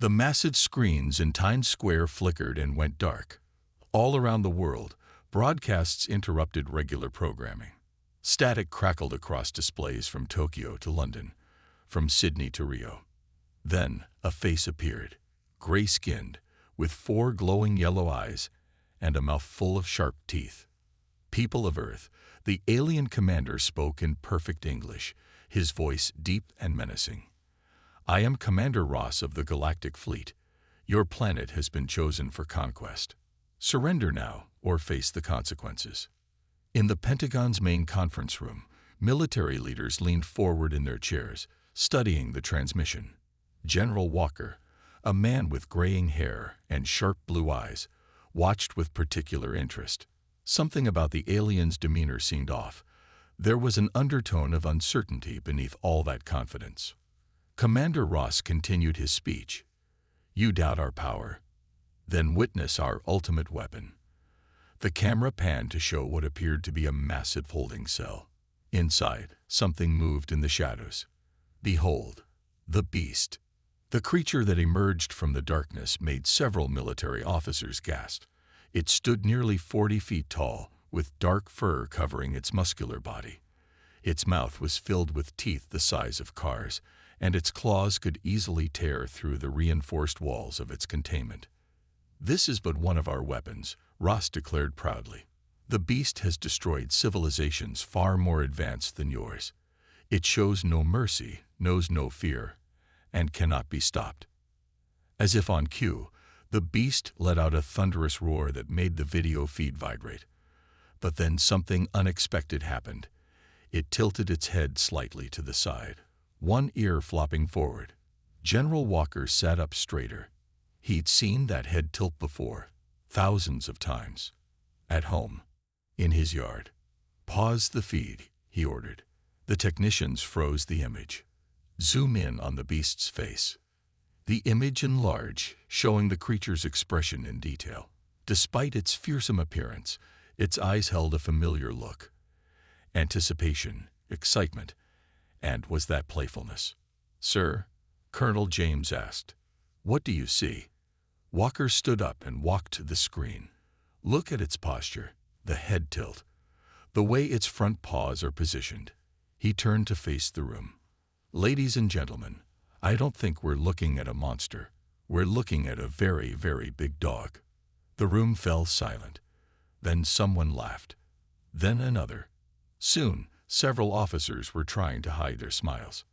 The massive screens in Times Square flickered and went dark. All around the world, broadcasts interrupted regular programming. Static crackled across displays from Tokyo to London, from Sydney to Rio. Then a face appeared, gray-skinned, with 4 glowing yellow eyes and a mouth full of sharp teeth. "People of Earth," the alien commander spoke in perfect English, his voice deep and menacing. "I am Commander Ross of the Galactic Fleet. Your planet has been chosen for conquest. Surrender now or face the consequences." In the Pentagon's main conference room, military leaders leaned forward in their chairs, studying the transmission. General Walker, a man with graying hair and sharp blue eyes, watched with particular interest. Something about the alien's demeanor seemed off. There was an undertone of uncertainty beneath all that confidence. Commander Ross continued his speech. "You doubt our power? Then witness our ultimate weapon." The camera panned to show what appeared to be a massive holding cell. Inside, something moved in the shadows. Behold, the beast. The creature that emerged from the darkness made several military officers gasp. It stood nearly 40 feet tall, with dark fur covering its muscular body. Its mouth was filled with teeth the size of cars, and its claws could easily tear through the reinforced walls of its containment. "This is but one of our weapons," Ross declared proudly. "The beast has destroyed civilizations far more advanced than yours. It shows no mercy, knows no fear, and cannot be stopped." As if on cue, the beast let out a thunderous roar that made the video feed vibrate. But then something unexpected happened. It tilted its head slightly to the side, one ear flopping forward. General Walker sat up straighter. He'd seen that head tilt before, thousands of times. At home, in his yard. "Pause the feed," he ordered. The technicians froze the image. "Zoom in on the beast's face." The image enlarged, showing the creature's expression in detail. Despite its fearsome appearance, its eyes held a familiar look. Anticipation, excitement, and was that playfulness? "Sir?" Colonel James asked. "What do you see?" Walker stood up and walked to the screen. "Look at its posture, the head tilt, the way its front paws are positioned." He turned to face the room. "Ladies and gentlemen, I don't think we're looking at a monster. We're looking at a very, very big dog." The room fell silent. Then someone laughed. Then another. Soon, several officers were trying to hide their smiles.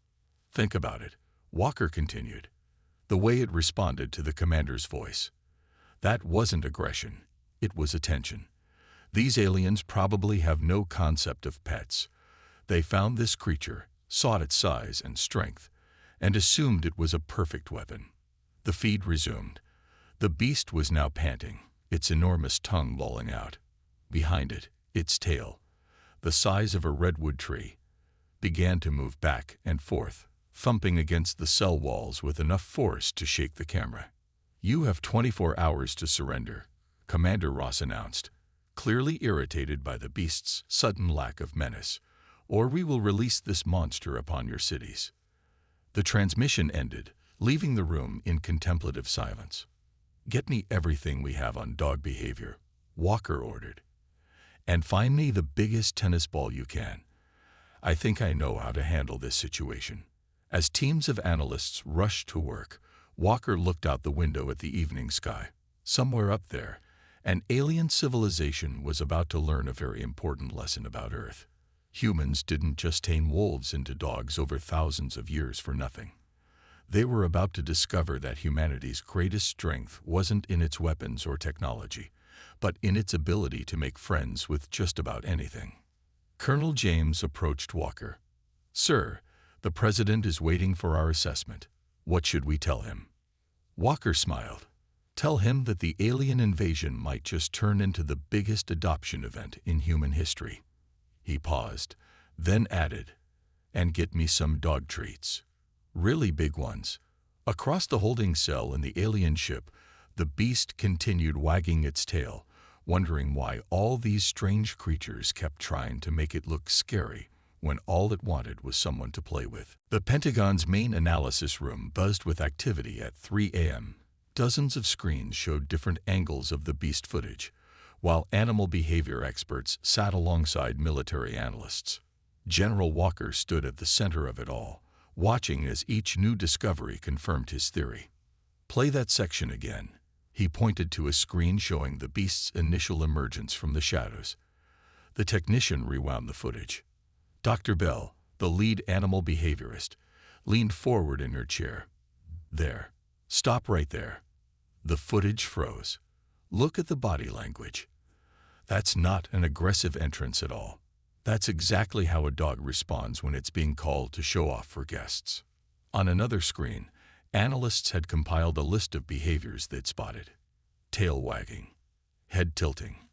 "Think about it," Walker continued. The way it responded to the commander's voice. That wasn't aggression. It was attention. These aliens probably have no concept of pets. They found this creature, saw its size and strength, and assumed it was a perfect weapon. The feed resumed. The beast was now panting, its enormous tongue lolling out. Behind it, its tail, the size of a redwood tree, began to move back and forth, thumping against the cell walls with enough force to shake the camera. "You have 24 hours to surrender," Commander Ross announced, clearly irritated by the beast's sudden lack of menace, "or we will release this monster upon your cities." The transmission ended, leaving the room in contemplative silence. "Get me everything we have on dog behavior," Walker ordered. "And find me the biggest tennis ball you can. I think I know how to handle this situation." As teams of analysts rushed to work, Walker looked out the window at the evening sky. Somewhere up there, an alien civilization was about to learn a very important lesson about Earth. Humans didn't just tame wolves into dogs over thousands of years for nothing. They were about to discover that humanity's greatest strength wasn't in its weapons or technology, but in its ability to make friends with just about anything. Colonel James approached Walker. "Sir, the President is waiting for our assessment. What should we tell him?" Walker smiled. "Tell him that the alien invasion might just turn into the biggest adoption event in human history." He paused, then added, "And get me some dog treats. Really big ones." Across the holding cell in the alien ship, the beast continued wagging its tail, wondering why all these strange creatures kept trying to make it look scary when all it wanted was someone to play with. The Pentagon's main analysis room buzzed with activity at 3 a.m. Dozens of screens showed different angles of the beast footage, while animal behavior experts sat alongside military analysts. General Walker stood at the center of it all, watching as each new discovery confirmed his theory. "Play that section again." He pointed to a screen showing the beast's initial emergence from the shadows. The technician rewound the footage. Dr. Bell, the lead animal behaviorist, leaned forward in her chair. "There. Stop right there." The footage froze. "Look at the body language. That's not an aggressive entrance at all. That's exactly how a dog responds when it's being called to show off for guests." On another screen, analysts had compiled a list of behaviors they'd spotted. Tail wagging, head tilting,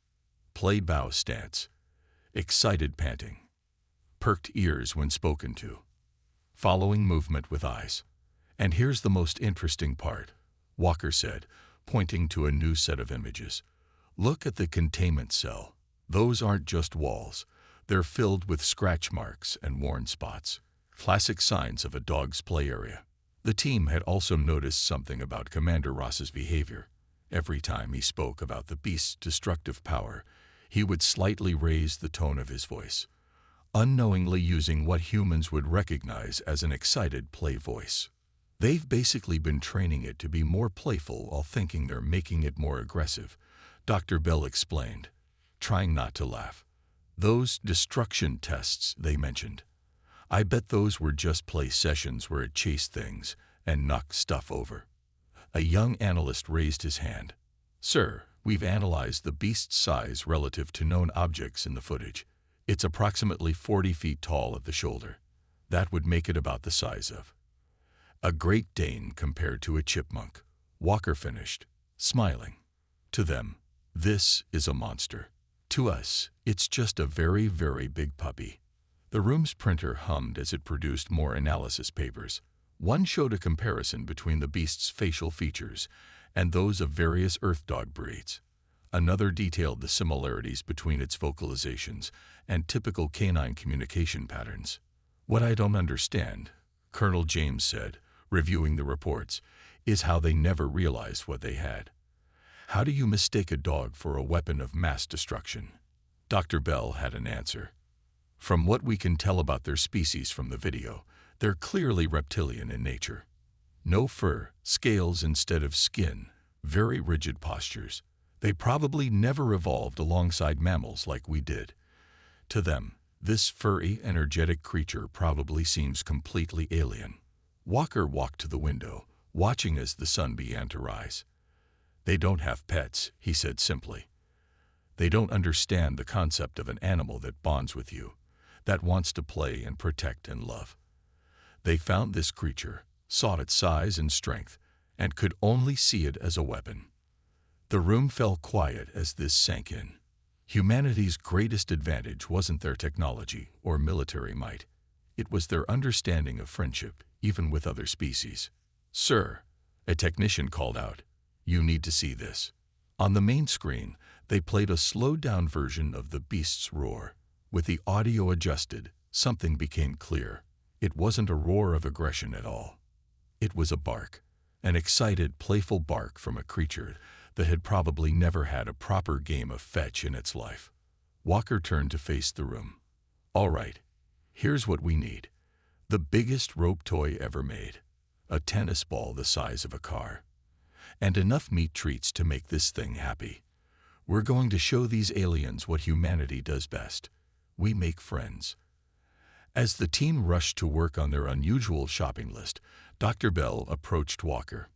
play bow stance, excited panting, perked ears when spoken to, following movement with eyes. "And here's the most interesting part," Walker said, pointing to a new set of images. "Look at the containment cell. Those aren't just walls. They're filled with scratch marks and worn spots, classic signs of a dog's play area." The team had also noticed something about Commander Ross's behavior. Every time he spoke about the beast's destructive power, he would slightly raise the tone of his voice, unknowingly using what humans would recognize as an excited play voice. "They've basically been training it to be more playful while thinking they're making it more aggressive," Dr. Bell explained, trying not to laugh. "Those destruction tests they mentioned, I bet those were just play sessions where it chased things and knocked stuff over." A young analyst raised his hand. "Sir, we've analyzed the beast's size relative to known objects in the footage. It's approximately 40 feet tall at the shoulder. That would make it about the size of a Great Dane compared to a chipmunk," Walker finished, smiling. "To them, this is a monster. To us, it's just a very, very big puppy." The room's printer hummed as it produced more analysis papers. One showed a comparison between the beast's facial features and those of various Earth dog breeds. Another detailed the similarities between its vocalizations and typical canine communication patterns. "What I don't understand," Colonel James said, reviewing the reports, "is how they never realized what they had. How do you mistake a dog for a weapon of mass destruction?" Dr. Bell had an answer. "From what we can tell about their species from the video, they're clearly reptilian in nature. No fur, scales instead of skin, very rigid postures. They probably never evolved alongside mammals like we did. To them, this furry, energetic creature probably seems completely alien." Walker walked to the window, watching as the sun began to rise. "They don't have pets," he said simply. "They don't understand the concept of an animal that bonds with you, that wants to play and protect and love. They found this creature, saw its size and strength, and could only see it as a weapon." The room fell quiet as this sank in. Humanity's greatest advantage wasn't their technology or military might. It was their understanding of friendship, even with other species. "Sir," a technician called out, "you need to see this." On the main screen, they played a slowed-down version of the beast's roar. With the audio adjusted, something became clear. It wasn't a roar of aggression at all. It was a bark, an excited, playful bark from a creature that had probably never had a proper game of fetch in its life. Walker turned to face the room. "All right, here's what we need. The biggest rope toy ever made. A tennis ball the size of a car. And enough meat treats to make this thing happy. We're going to show these aliens what humanity does best. We make friends." As the team rushed to work on their unusual shopping list, Dr. Bell approached Walker.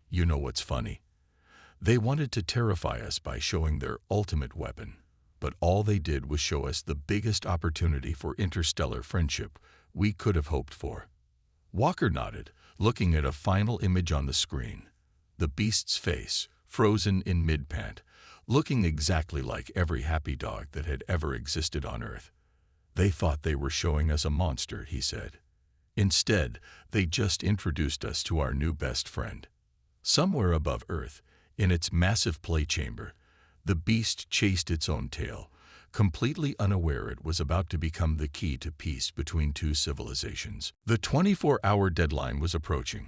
"You know what's funny? They wanted to terrify us by showing their ultimate weapon, but all they did was show us the biggest opportunity for interstellar friendship we could have hoped for." Walker nodded, looking at a final image on the screen. The beast's face, frozen in mid-pant, looking exactly like every happy dog that had ever existed on Earth. "They thought they were showing us a monster," he said. "Instead, they just introduced us to our new best friend." Somewhere above Earth, in its massive play chamber, the beast chased its own tail, completely unaware it was about to become the key to peace between two civilizations. The 24-hour deadline was approaching.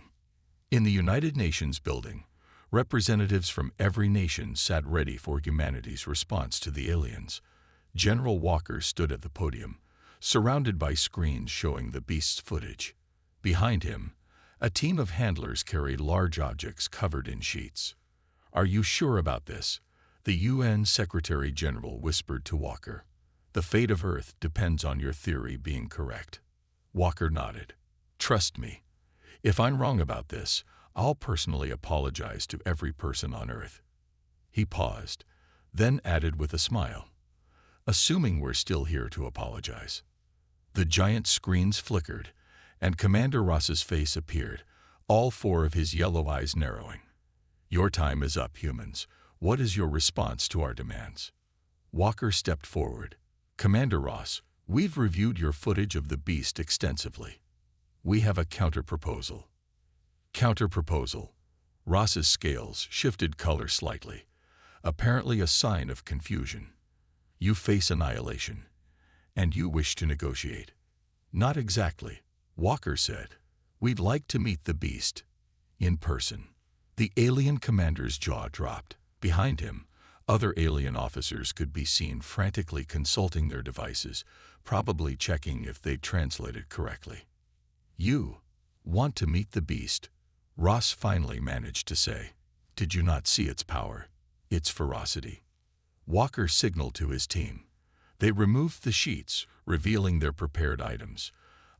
In the United Nations building, representatives from every nation sat ready for humanity's response to the aliens. General Walker stood at the podium, surrounded by screens showing the beast's footage. Behind him, a team of handlers carried large objects covered in sheets. "Are you sure about this?" the UN Secretary General whispered to Walker. "The fate of Earth depends on your theory being correct." Walker nodded. "Trust me, if I'm wrong about this, I'll personally apologize to every person on Earth." He paused, then added with a smile, "Assuming we're still here to apologize." The giant screens flickered, and Commander Ross's face appeared, all four of his yellow eyes narrowing. "Your time is up, humans. What is your response to our demands?" Walker stepped forward. "Commander Ross, we've reviewed your footage of the beast extensively. We have a counter-proposal." Counter-proposal. Ross's scales shifted color slightly, apparently a sign of confusion. "You face annihilation, and you wish to negotiate." "Not exactly," Walker said. "We'd like to meet the beast in person." The alien commander's jaw dropped. Behind him, other alien officers could be seen frantically consulting their devices, probably checking if they translated correctly. "You want to meet the beast?" Ross finally managed to say. "Did you not see its power, its ferocity?" Walker signaled to his team. They removed the sheets, revealing their prepared items: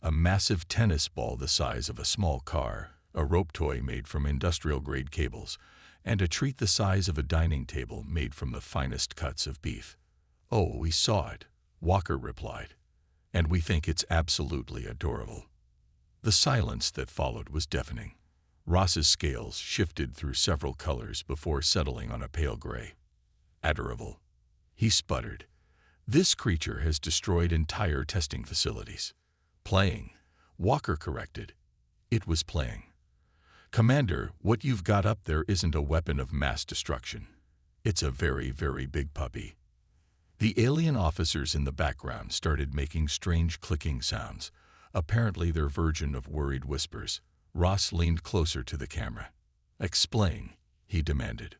a massive tennis ball the size of a small car, a rope toy made from industrial-grade cables, and a treat the size of a dining table made from the finest cuts of beef. "Oh, we saw it," Walker replied, "and we think it's absolutely adorable." The silence that followed was deafening. Ross's scales shifted through several colors before settling on a pale gray. "Adorable," he sputtered. "This creature has destroyed entire testing facilities." "Playing," Walker corrected. "It was playing." "Commander, what you've got up there isn't a weapon of mass destruction. It's a very, very big puppy." The alien officers in the background started making strange clicking sounds, apparently their version of worried whispers. Ross leaned closer to the camera. "Explain," he demanded.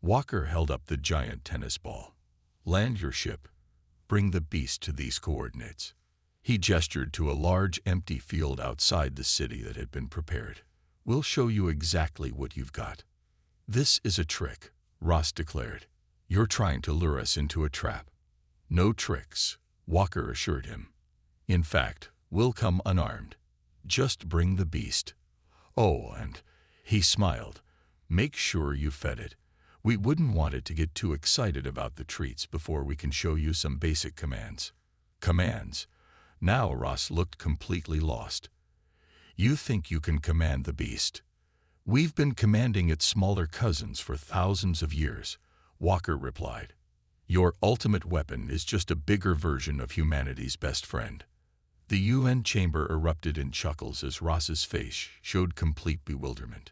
Walker held up the giant tennis ball. "Land your ship. Bring the beast to these coordinates." He gestured to a large empty field outside the city that had been prepared. "We'll show you exactly what you've got." "This is a trick," Ross declared. "You're trying to lure us into a trap." "No tricks," Walker assured him. "In fact, we'll come unarmed. Just bring the beast. Oh, and," he smiled, "make sure you fed it. We wouldn't want it to get too excited about the treats before we can show you some basic commands." "Commands?" Now Ross looked completely lost. "You think you can command the beast?" "We've been commanding its smaller cousins for thousands of years," Walker replied. "Your ultimate weapon is just a bigger version of humanity's best friend." The UN chamber erupted in chuckles as Ross's face showed complete bewilderment.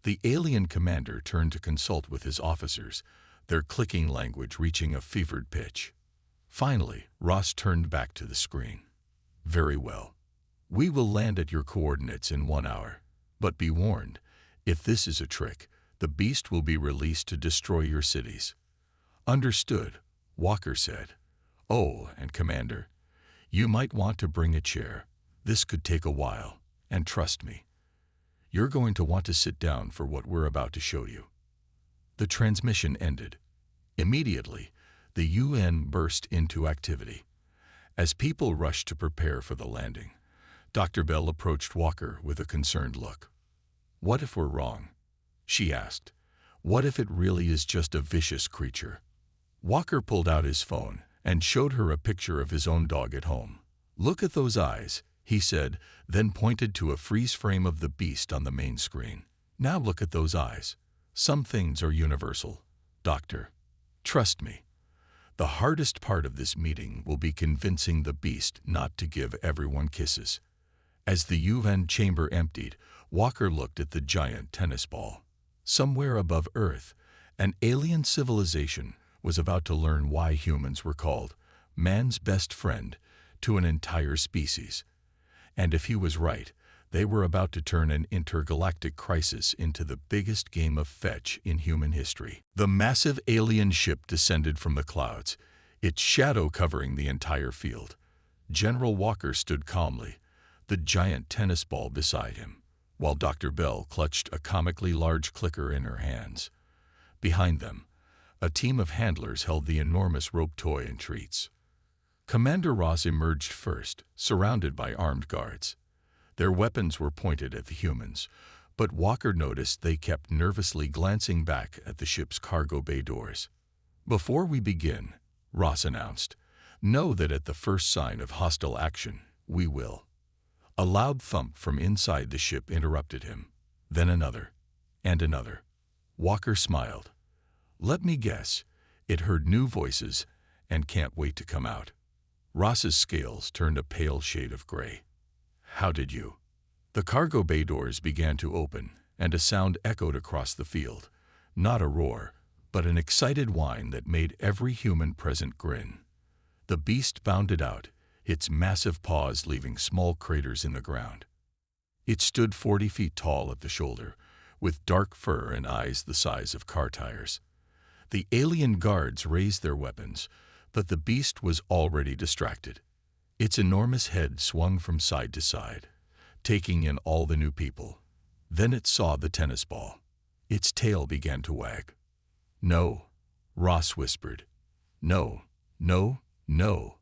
The alien commander turned to consult with his officers, their clicking language reaching a fevered pitch. Finally, Ross turned back to the screen. "Very well. We will land at your coordinates in 1 hour. But be warned, if this is a trick, the beast will be released to destroy your cities." "Understood," Walker said. "Oh, and Commander, you might want to bring a chair. This could take a while, and trust me, you're going to want to sit down for what we're about to show you." The transmission ended. Immediately, the UN burst into activity. As people rushed to prepare for the landing, Dr. Bell approached Walker with a concerned look. "What if we're wrong?" she asked. "What if it really is just a vicious creature?" Walker pulled out his phone and showed her a picture of his own dog at home. "Look at those eyes," he said, then pointed to a freeze frame of the beast on the main screen. "Now look at those eyes. Some things are universal, Doctor. Trust me. The hardest part of this meeting will be convincing the beast not to give everyone kisses." As the UN chamber emptied, Walker looked at the giant tennis ball. Somewhere above Earth, an alien civilization was about to learn why humans were called man's best friend to an entire species. And if he was right, they were about to turn an intergalactic crisis into the biggest game of fetch in human history. The massive alien ship descended from the clouds, its shadow covering the entire field. General Walker stood calmly, the giant tennis ball beside him, while Dr. Bell clutched a comically large clicker in her hands. Behind them, a team of handlers held the enormous rope toy and treats. Commander Ross emerged first, surrounded by armed guards. Their weapons were pointed at the humans, but Walker noticed they kept nervously glancing back at the ship's cargo bay doors. "Before we begin," Ross announced, "know that at the first sign of hostile action, we will." A loud thump from inside the ship interrupted him. Then another, and another. Walker smiled. "Let me guess, it heard new voices and can't wait to come out." Ross's scales turned a pale shade of gray. "How did you?" The cargo bay doors began to open, and a sound echoed across the field. Not a roar, but an excited whine that made every human present grin. The beast bounded out, its massive paws leaving small craters in the ground. It stood 40 feet tall at the shoulder, with dark fur and eyes the size of car tires. The alien guards raised their weapons, but the beast was already distracted. Its enormous head swung from side to side, taking in all the new people. Then it saw the tennis ball. Its tail began to wag. "No," Ross whispered. "No, no, no."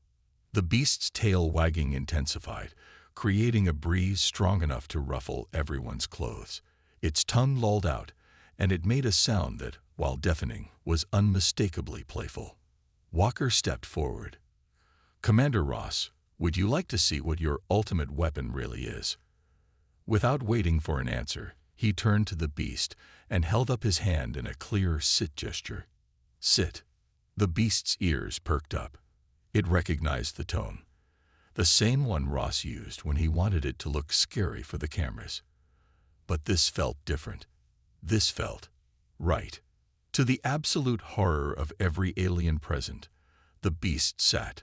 The beast's tail wagging intensified, creating a breeze strong enough to ruffle everyone's clothes. Its tongue lolled out, and it made a sound that, while deafening, was unmistakably playful. Walker stepped forward. "Commander Ross, would you like to see what your ultimate weapon really is?" Without waiting for an answer, he turned to the beast and held up his hand in a clear sit gesture. "Sit." The beast's ears perked up. It recognized the tone, the same one Ross used when he wanted it to look scary for the cameras. But this felt different. This felt right. To the absolute horror of every alien present, the beast sat.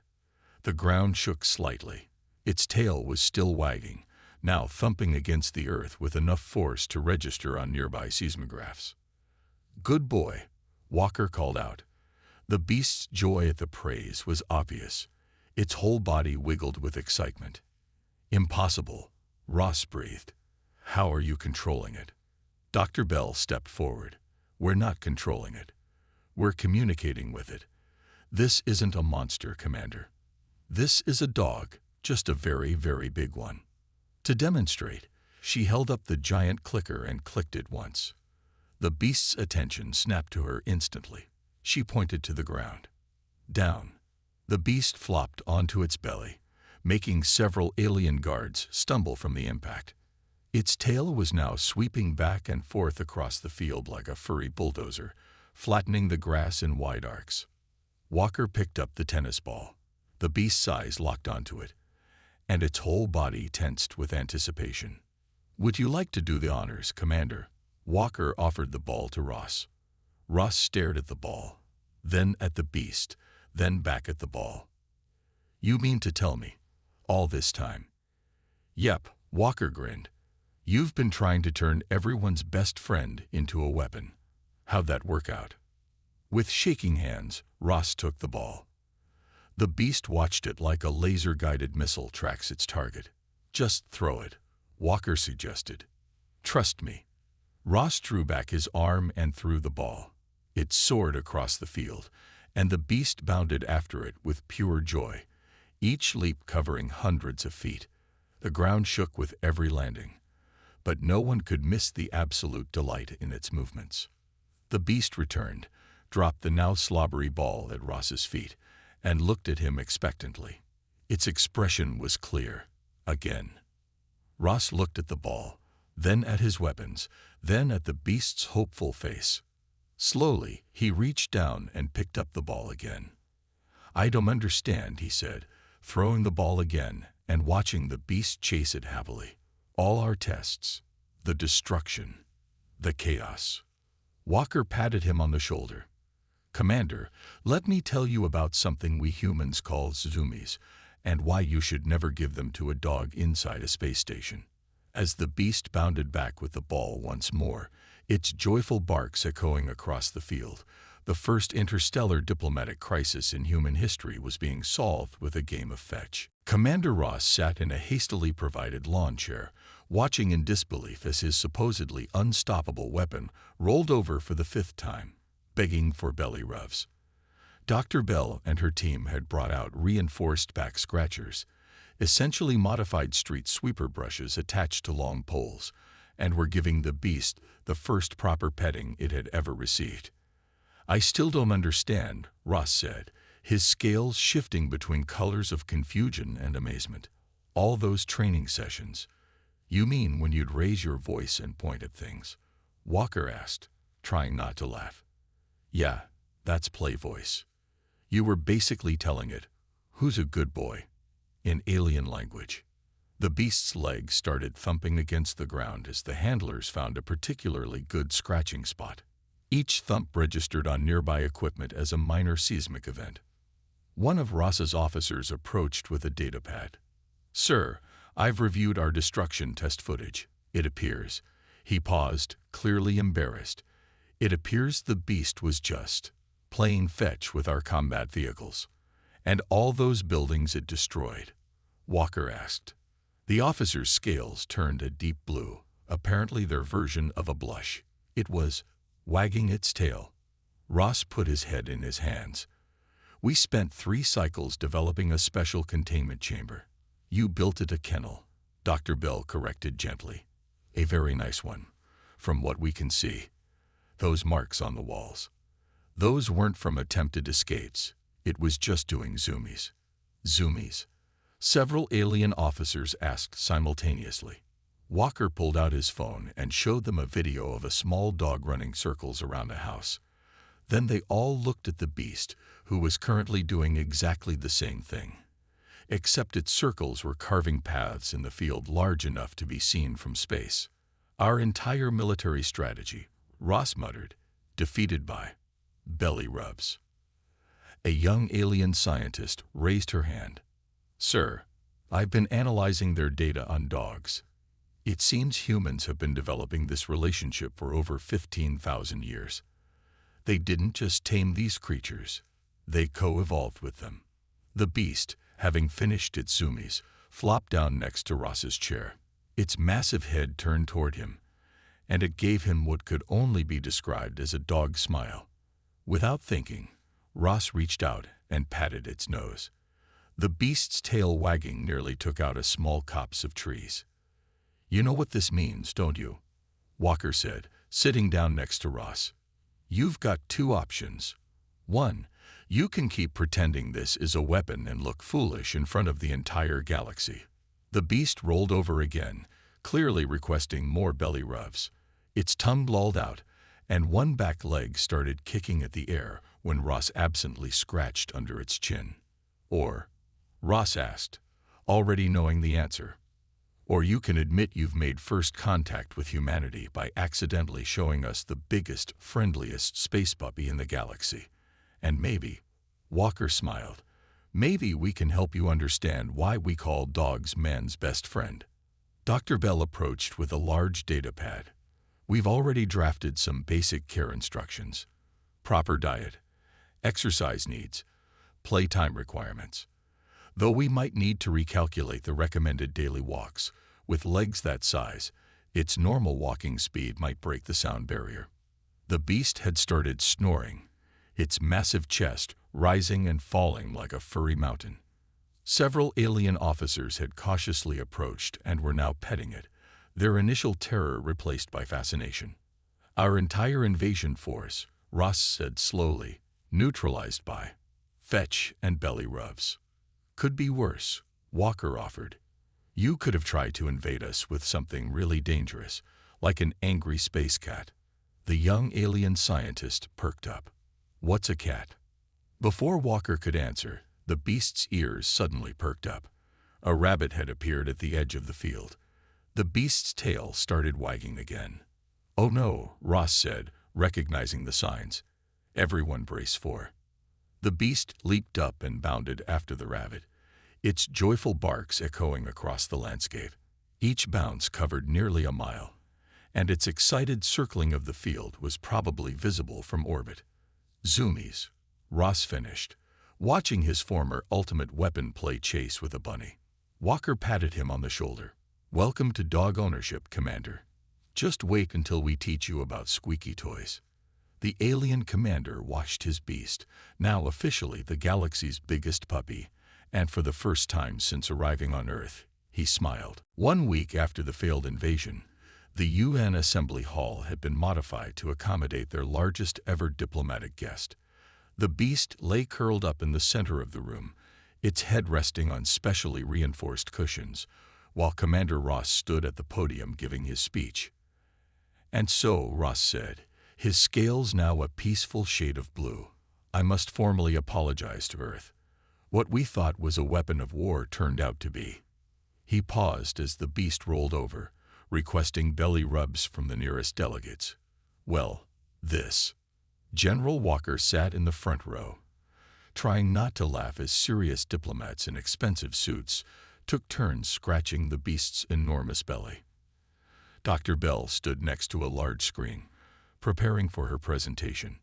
The ground shook slightly. Its tail was still wagging, now thumping against the earth with enough force to register on nearby seismographs. "Good boy," Walker called out. The beast's joy at the praise was obvious. Its whole body wiggled with excitement. "Impossible," Ross breathed. "How are you controlling it?" Dr. Bell stepped forward. "We're not controlling it. We're communicating with it. This isn't a monster, Commander. This is a dog, just a very, very big one." To demonstrate, she held up the giant clicker and clicked it once. The beast's attention snapped to her instantly. She pointed to the ground. Down. The beast flopped onto its belly, making several alien guards stumble from the impact. Its tail was now sweeping back and forth across the field like a furry bulldozer, flattening the grass in wide arcs. Walker picked up the tennis ball. The beast's eyes locked onto it, and its whole body tensed with anticipation. "Would you like to do the honors, Commander?" Walker offered the ball to Ross. Ross stared at the ball, then at the beast, then back at the ball. "You mean to tell me, all this time?" "Yep," Walker grinned. "You've been trying to turn everyone's best friend into a weapon. How'd that work out?" With shaking hands, Ross took the ball. The beast watched it like a laser-guided missile tracks its target. "Just throw it," Walker suggested. "Trust me." Ross drew back his arm and threw the ball. It soared across the field, and the beast bounded after it with pure joy, each leap covering hundreds of feet. The ground shook with every landing, but no one could miss the absolute delight in its movements. The beast returned, dropped the now slobbery ball at Ross's feet, and looked at him expectantly. Its expression was clear. Again. Ross looked at the ball, then at his weapons, then at the beast's hopeful face. Slowly, he reached down and picked up the ball again. "I don't understand," he said, throwing the ball again and watching the beast chase it happily. "All our tests, the destruction, the chaos." Walker patted him on the shoulder. "Commander, let me tell you about something we humans call zoomies, and why you should never give them to a dog inside a space station." As the beast bounded back with the ball once more, its joyful barks echoing across the field, the first interstellar diplomatic crisis in human history was being solved with a game of fetch. Commander Ross sat in a hastily provided lawn chair, watching in disbelief as his supposedly unstoppable weapon rolled over for the 5th time, begging for belly rubs. Dr. Bell and her team had brought out reinforced back scratchers, essentially modified street sweeper brushes attached to long poles, and were giving the beast the first proper petting it had ever received. "I still don't understand," Ross said, his scales shifting between colors of confusion and amazement. "All those training sessions. You mean when you'd raise your voice and point at things?" Walker asked, trying not to laugh. "Yeah, that's play voice. You were basically telling it, 'Who's a good boy?' in alien language." The beast's legs started thumping against the ground as the handlers found a particularly good scratching spot. Each thump registered on nearby equipment as a minor seismic event. One of Ross's officers approached with a datapad. "Sir, I've reviewed our destruction test footage. It appears—" He paused, clearly embarrassed. "It appears the beast was just playing fetch with our combat vehicles. And all those buildings it destroyed?" Walker asked. The officer's scales turned a deep blue, apparently their version of a blush. It was wagging its tail. Ross put his head in his hands. "We spent 3 cycles developing a special containment chamber." "You built it a kennel," Dr. Bell corrected gently. "A very nice one, from what we can see. Those marks on the walls. Those weren't from attempted escapes. It was just doing zoomies." "Zoomies?" several alien officers asked simultaneously. Walker pulled out his phone and showed them a video of a small dog running circles around a house. Then they all looked at the beast, who was currently doing exactly the same thing. Except its circles were carving paths in the field large enough to be seen from space. "Our entire military strategy," Ross muttered, "defeated by belly rubs." A young alien scientist raised her hand. "Sir, I've been analyzing their data on dogs. It seems humans have been developing this relationship for over 15,000 years. They didn't just tame these creatures, they co-evolved with them." The beast, having finished its zoomies, flopped down next to Ross's chair. Its massive head turned toward him, and it gave him what could only be described as a dog smile. Without thinking, Ross reached out and patted its nose. The beast's tail wagging nearly took out a small copse of trees. "You know what this means, don't you?" Walker said, sitting down next to Ross. "You've got 2 options. 1, you can keep pretending this is a weapon and look foolish in front of the entire galaxy." The beast rolled over again, clearly requesting more belly rubs. Its tongue lolled out, and one back leg started kicking at the air when Ross absently scratched under its chin. "Or," Ross asked, already knowing the answer, "or you can admit you've made first contact with humanity by accidentally showing us the biggest, friendliest space puppy in the galaxy. And maybe," Walker smiled, "maybe we can help you understand why we call dogs man's best friend." Dr. Bell approached with a large datapad. "We've already drafted some basic care instructions. Proper diet, exercise needs, playtime requirements. Though we might need to recalculate the recommended daily walks. With legs that size, its normal walking speed might break the sound barrier." The beast had started snoring, its massive chest rising and falling like a furry mountain. Several alien officers had cautiously approached and were now petting it, their initial terror replaced by fascination. "Our entire invasion force," Ross said slowly, "neutralized by fetch and belly rubs." "Could be worse," Walker offered. "You could have tried to invade us with something really dangerous, like an angry space cat." The young alien scientist perked up. "What's a cat?" Before Walker could answer, the beast's ears suddenly perked up. A rabbit had appeared at the edge of the field. The beast's tail started wagging again. "Oh no," Ross said, recognizing the signs. Everyone brace for. The beast leaped up and bounded after the rabbit, its joyful barks echoing across the landscape. Each bounce covered nearly a mile, and its excited circling of the field was probably visible from orbit. Zoomies, Ross finished, watching his former ultimate weapon play chase with a bunny. Walker patted him on the shoulder. "Welcome to dog ownership, Commander. Just wait until we teach you about squeaky toys." The alien commander watched his beast, now officially the galaxy's biggest puppy, and for the first time since arriving on Earth, he smiled. 1 week after the failed invasion, the UN Assembly Hall had been modified to accommodate their largest ever diplomatic guest. The beast lay curled up in the center of the room, its head resting on specially reinforced cushions, while Commander Ross stood at the podium giving his speech. "And so," Ross said, his scales now a peaceful shade of blue, "I must formally apologize to Earth. What we thought was a weapon of war turned out to be." He paused as the beast rolled over, requesting belly rubs from the nearest delegates. "Well, this." General Walker sat in the front row, trying not to laugh as serious diplomats in expensive suits took turns scratching the beast's enormous belly. Dr. Bell stood next to a large screen, preparing for her presentation.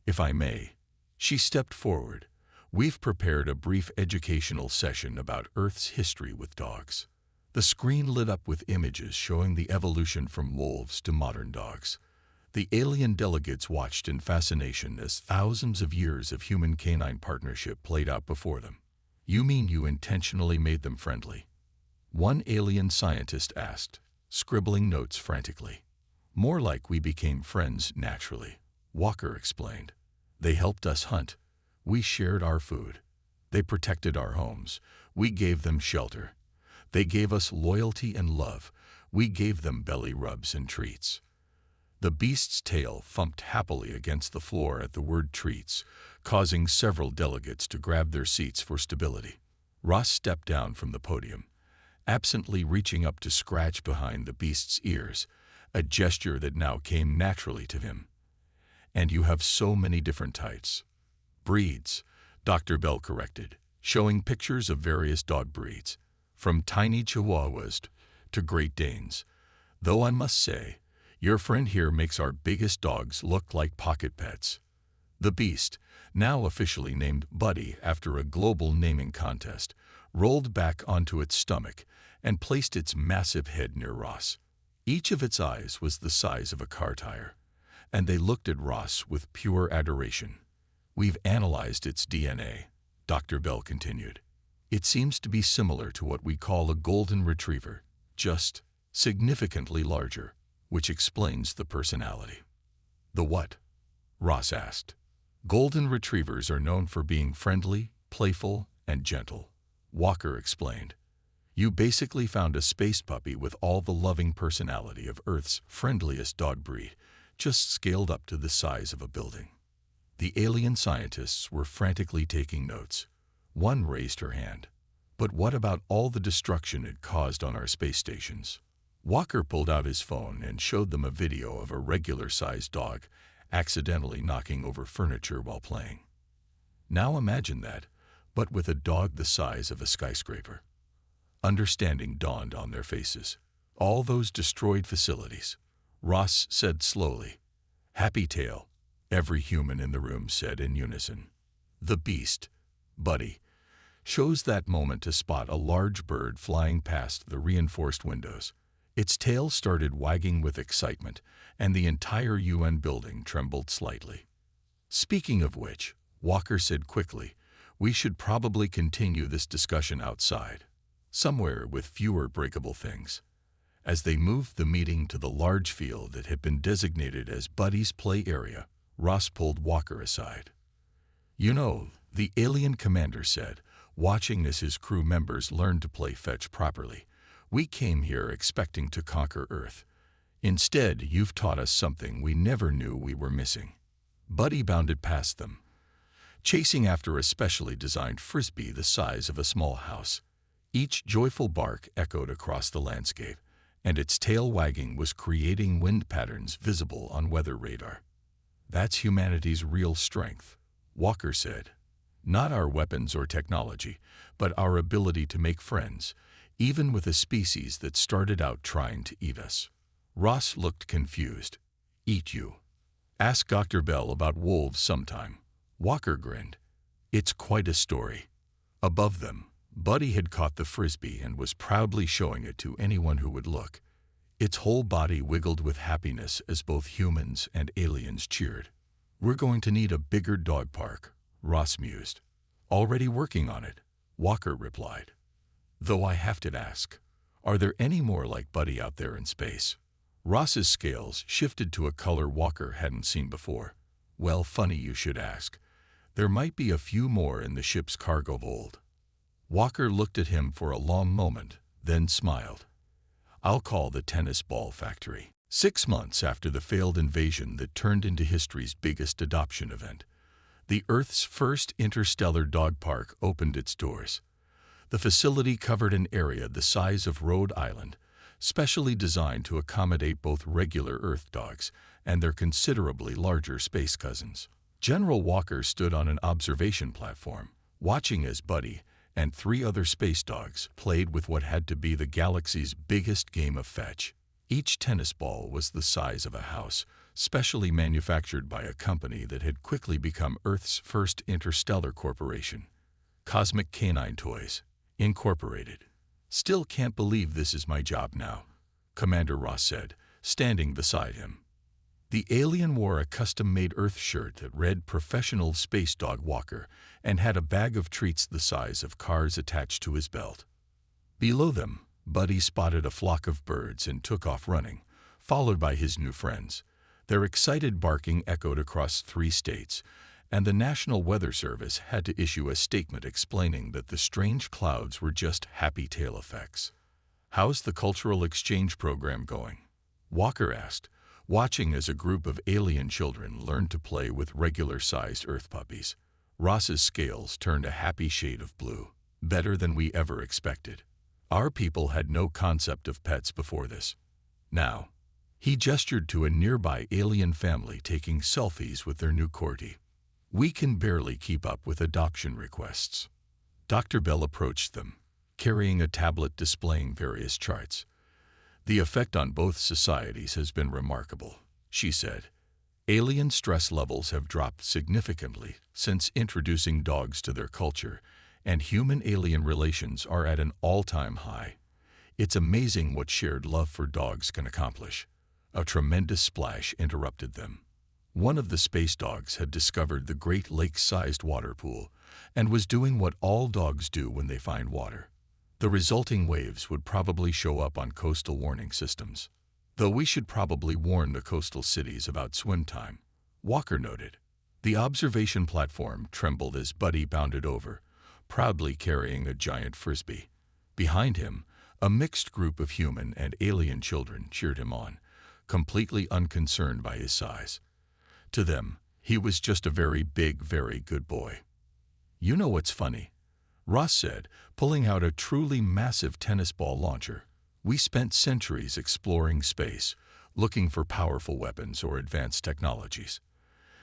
"If I may," she stepped forward, "we've prepared a brief educational session about Earth's history with dogs." The screen lit up with images showing the evolution from wolves to modern dogs. The alien delegates watched in fascination as thousands of years of human-canine partnership played out before them. "You mean you intentionally made them friendly?" one alien scientist asked, scribbling notes frantically. "More like we became friends naturally," Walker explained. "They helped us hunt. We shared our food. They protected our homes. We gave them shelter. They gave us loyalty and love. We gave them belly rubs and treats." The beast's tail thumped happily against the floor at the word treats, causing several delegates to grab their seats for stability. Ross stepped down from the podium, absently reaching up to scratch behind the beast's ears, a gesture that now came naturally to him. "And you have so many different types." "Breeds," Dr. Bell corrected, showing pictures of various dog breeds, from tiny Chihuahuas to Great Danes. "Though I must say, your friend here makes our biggest dogs look like pocket pets." The beast, now officially named Buddy after a global naming contest, rolled back onto its stomach and placed its massive head near Ross. Each of its eyes was the size of a car tire, and they looked at Ross with pure adoration. "We've analyzed its DNA," Dr. Bell continued. "It seems to be similar to what we call a golden retriever, just significantly larger, which explains the personality." "The what?" Ross asked. "Golden retrievers are known for being friendly, playful, and gentle," Walker explained. "You basically found a space puppy with all the loving personality of Earth's friendliest dog breed, just scaled up to the size of a building." The alien scientists were frantically taking notes. One raised her hand. "But what about all the destruction it caused on our space stations?" Walker pulled out his phone and showed them a video of a regular-sized dog accidentally knocking over furniture while playing. "Now imagine that, but with a dog the size of a skyscraper." Understanding dawned on their faces. "All those destroyed facilities," Ross said slowly. "Happy tale," every human in the room said in unison. The beast, Buddy, chose that moment to spot a large bird flying past the reinforced windows. Its tail started wagging with excitement, and the entire UN building trembled slightly. "Speaking of which," Walker said quickly, "we should probably continue this discussion outside, somewhere with fewer breakable things." As they moved the meeting to the large field that had been designated as Buddy's play area, Ross pulled Walker aside. "You know," the alien commander said, watching as his crew members learned to play fetch properly, "we came here expecting to conquer Earth. Instead, you've taught us something we never knew we were missing." Buddy bounded past them, chasing after a specially designed frisbee the size of a small house. Each joyful bark echoed across the landscape, and its tail wagging was creating wind patterns visible on weather radar. That's humanity's real strength, Walker said. Not our weapons or technology, but our ability to make friends, even with a species that started out trying to eat us. Ross looked confused. Eat you? Ask Dr. Bell about wolves sometime. Walker grinned. It's quite a story. Above them, Buddy had caught the frisbee and was proudly showing it to anyone who would look. Its whole body wiggled with happiness as both humans and aliens cheered. We're going to need a bigger dog park, Ross mused. Already working on it, Walker replied. Though I have to ask, are there any more like Buddy out there in space? Ross's scales shifted to a color Walker hadn't seen before. Well, funny you should ask. There might be a few more in the ship's cargo hold. Walker looked at him for a long moment, then smiled. I'll call the tennis ball factory. 6 months after the failed invasion that turned into history's biggest adoption event, the Earth's first interstellar dog park opened its doors. The facility covered an area the size of Rhode Island, specially designed to accommodate both regular Earth dogs and their considerably larger space cousins. General Walker stood on an observation platform, watching as Buddy and 3 other space dogs played with what had to be the galaxy's biggest game of fetch. Each tennis ball was the size of a house, specially manufactured by a company that had quickly become Earth's first interstellar corporation, Cosmic Canine Toys, Incorporated. Still can't believe this is my job now, Commander Ross said, standing beside him. The alien wore a custom-made Earth shirt that read Professional Space Dog Walker and had a bag of treats the size of cars attached to his belt. Below them, Buddy spotted a flock of birds and took off running, followed by his new friends. Their excited barking echoed across 3 states, and the National Weather Service had to issue a statement explaining that the strange clouds were just happy tail effects. How's the cultural exchange program going? Walker asked, watching as a group of alien children learned to play with regular-sized Earth puppies. Ross's scales turned a happy shade of blue. Better than we ever expected. Our people had no concept of pets before this. Now, he gestured to a nearby alien family taking selfies with their new corgi. We can barely keep up with adoption requests. Dr. Bell approached them, carrying a tablet displaying various charts. The effect on both societies has been remarkable, she said. Alien stress levels have dropped significantly since introducing dogs to their culture, and human-alien relations are at an all-time high. It's amazing what shared love for dogs can accomplish. A tremendous splash interrupted them. One of the space dogs had discovered the Great Lakes-sized water pool and was doing what all dogs do when they find water. The resulting waves would probably show up on coastal warning systems. Though we should probably warn the coastal cities about swim time, Walker noted. The observation platform trembled as Buddy bounded over, proudly carrying a giant frisbee. Behind him, a mixed group of human and alien children cheered him on, completely unconcerned by his size. To them, he was just a very big, very good boy. You know what's funny? Ross said, pulling out a truly massive tennis ball launcher. We spent centuries exploring space, looking for powerful weapons or advanced technologies.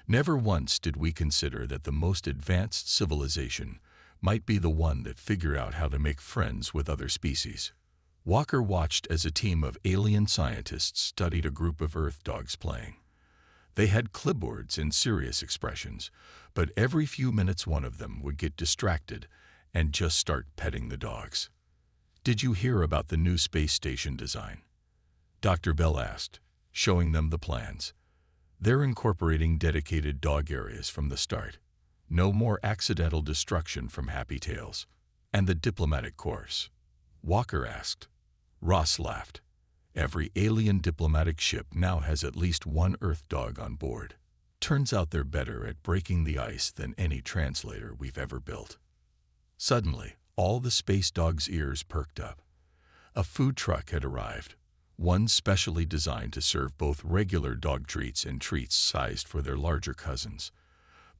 Never once did we consider that the most advanced civilization might be the one that figured out how to make friends with other species. Walker watched as a team of alien scientists studied a group of Earth dogs playing. They had clipboards and serious expressions, but every few minutes one of them would get distracted and just start petting the dogs. Did you hear about the new space station design? Dr. Bell asked, showing them the plans. They're incorporating dedicated dog areas from the start. No more accidental destruction from happy tails. And the diplomatic course? Walker asked. Ross laughed. Every alien diplomatic ship now has at least one Earth dog on board. Turns out they're better at breaking the ice than any translator we've ever built. Suddenly, all the space dogs' ears perked up. A food truck had arrived, one specially designed to serve both regular dog treats and treats sized for their larger cousins.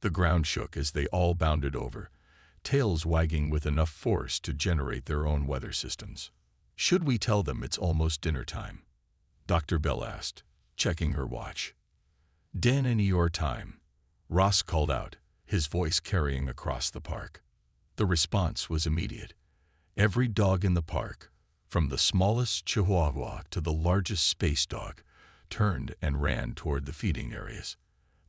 The ground shook as they all bounded over, tails wagging with enough force to generate their own weather systems. Should we tell them it's almost dinner time? Dr. Bell asked, checking her watch. "Den in your time," Ross called out, his voice carrying across the park. The response was immediate. Every dog in the park, from the smallest Chihuahua to the largest space dog, turned and ran toward the feeding areas.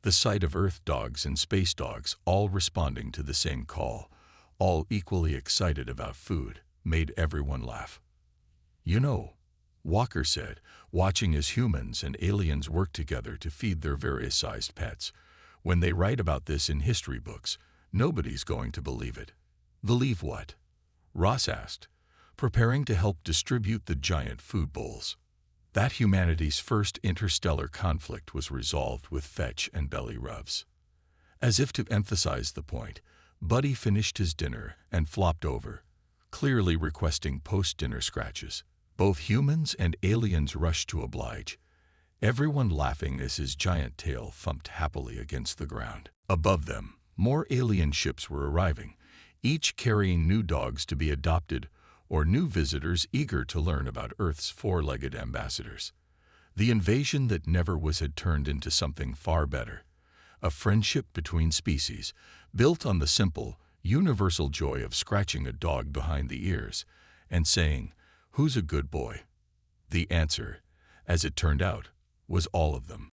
The sight of Earth dogs and space dogs all responding to the same call, all equally excited about food, made everyone laugh. "You know," Walker said, watching as humans and aliens work together to feed their various-sized pets, "when they write about this in history books, nobody's going to believe it." "Believe what?" Ross asked, preparing to help distribute the giant food bowls. "That humanity's first interstellar conflict was resolved with fetch and belly rubs." As if to emphasize the point, Buddy finished his dinner and flopped over, clearly requesting post-dinner scratches. Both humans and aliens rushed to oblige, everyone laughing as his giant tail thumped happily against the ground. Above them, more alien ships were arriving, each carrying new dogs to be adopted or new visitors eager to learn about Earth's four-legged ambassadors. The invasion that never was had turned into something far better, a friendship between species, built on the simple, universal joy of scratching a dog behind the ears and saying, "Who's a good boy?" The answer, as it turned out, was all of them.